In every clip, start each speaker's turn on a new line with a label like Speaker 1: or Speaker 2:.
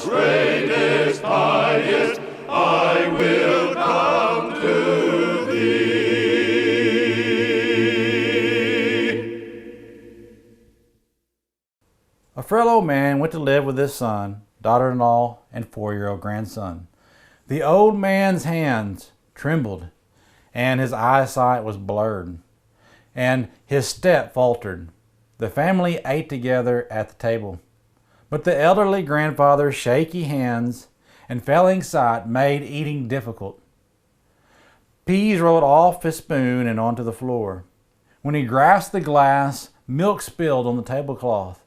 Speaker 1: much greatest, highest, I will come to thee.
Speaker 2: A frail old man went to live with his son, daughter-in-law, and 4-year-old grandson. The old man's hands trembled, and his eyesight was blurred, and his step faltered. The family ate together at the table, but the elderly grandfather's shaky hands and failing sight made eating difficult. Peas rolled off his spoon and onto the floor. When he grasped the glass, milk spilled on the tablecloth,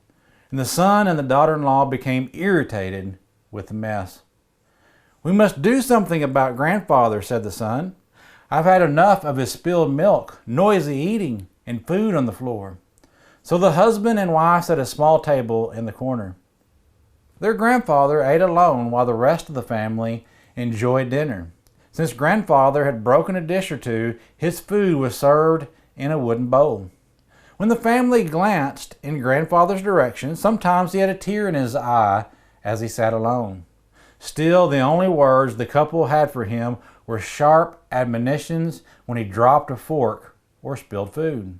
Speaker 2: and the son and the daughter-in-law became irritated with the mess. "We must do something about grandfather," said the son. "I've had enough of his spilled milk, noisy eating, and food on the floor." So the husband and wife set a small table in the corner. Their grandfather ate alone while the rest of the family enjoyed dinner. Since grandfather had broken a dish or two, his food was served in a wooden bowl. When the family glanced in grandfather's direction, sometimes he had a tear in his eye as he sat alone. Still, the only words the couple had for him were sharp admonitions when he dropped a fork or spilled food.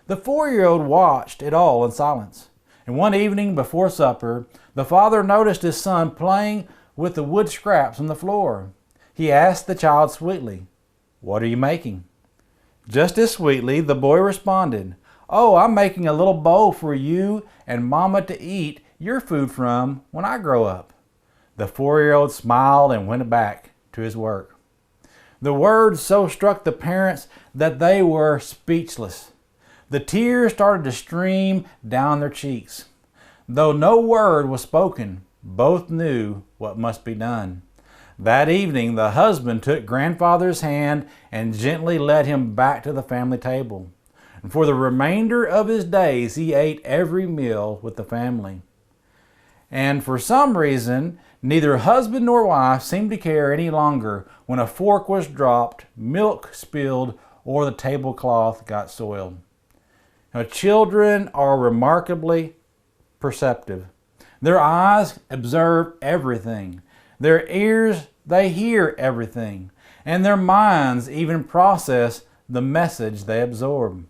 Speaker 2: The 4-year-old watched it all in silence. And one evening before supper, the father noticed his son playing with the wood scraps on the floor. He asked the child sweetly, "What are you making?" Just as sweetly, the boy responded, "Oh, I'm making a little bowl for you and Mama to eat your food from when I grow up." The 4-year-old smiled and went back to his work. The words so struck the parents that they were speechless. The tears started to stream down their cheeks. Though no word was spoken, both knew what must be done. That evening, the husband took grandfather's hand and gently led him back to the family table. And for the remainder of his days, he ate every meal with the family. And for some reason, neither husband nor wife seemed to care any longer when a fork was dropped, milk spilled, or the tablecloth got soiled. Now, children are remarkably perceptive. Their eyes observe everything. Their ears, they hear everything. And their minds even process the message they absorb.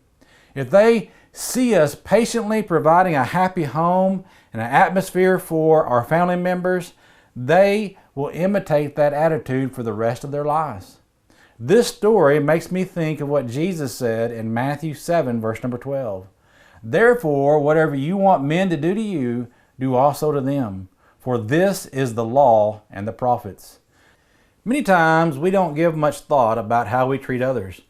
Speaker 2: If they see us patiently providing a happy home and an atmosphere for our family members, they will imitate that attitude for the rest of their lives. This story makes me think of what Jesus said in Matthew 7, verse number 12. "Therefore, whatever you want men to do to you, do also to them. For this is the law and the prophets." Many times we don't give much thought about how we treat others.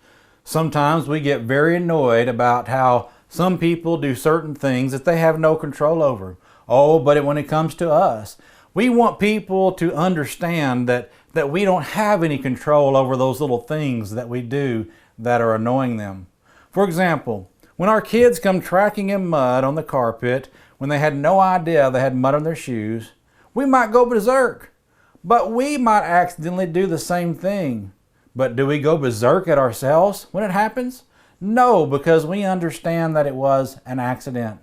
Speaker 2: Sometimes we get very annoyed about how some people do certain things that they have no control over. Oh, but when it comes to us, we want people to understand that we don't have any control over those little things that we do that are annoying them. For example, when our kids come tracking in mud on the carpet when they had no idea they had mud on their shoes, we might go berserk. But we might accidentally do the same thing. But do we go berserk at ourselves when it happens? No, because we understand that it was an accident.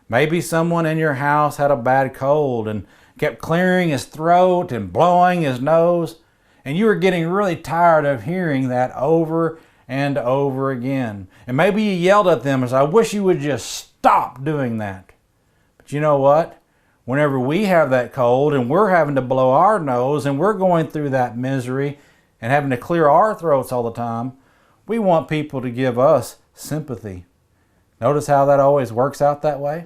Speaker 2: Maybe someone in your house had a bad cold and kept clearing his throat and blowing his nose, and you were getting really tired of hearing that over and over again. And maybe you yelled at them and said, "I wish you would just stop doing that." But you know what? Whenever we have that cold and we're having to blow our nose and we're going through that misery and having to clear our throats all the time, we want people to give us sympathy. Notice how that always works out that way?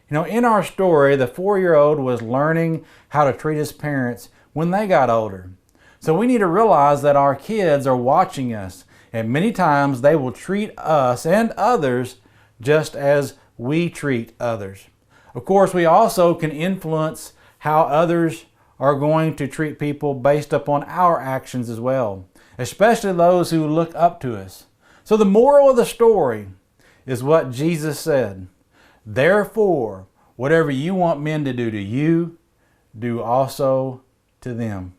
Speaker 2: You know, in our story, the 4-year-old was learning how to treat his parents when they got older. So we need to realize that our kids are watching us, and many times they will treat us and others just as we treat others. Of course, we also can influence how others are going to treat people based upon our actions as well, especially those who look up to us. So the moral of the story is what Jesus said. Therefore, whatever you want men to do to you, do also to them.